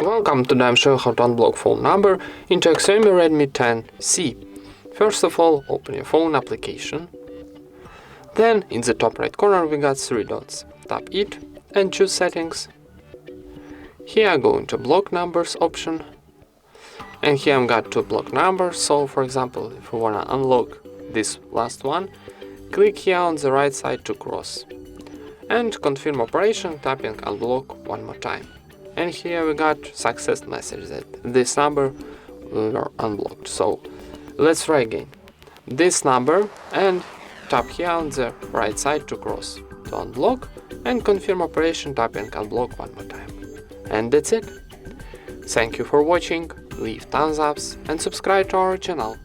Welcome, today I'm showing how to unblock phone number into XIAOMI Redmi 10C. First of all, open your phone application. Then in the top right corner we got 3 dots. Tap it and choose settings. Here I go into block numbers option. And here I've got 2 block numbers, so for example if we wanna unlock this last one, click here on the right side to cross. And confirm operation, tapping unblock one more time. And here we got success message that this number were unblocked. So let's try again. This number and tap here on the right side to cross to unblock and confirm operation, tapping unblock one more time. And that's it. Thank you for watching, leave thumbs ups and subscribe to our channel.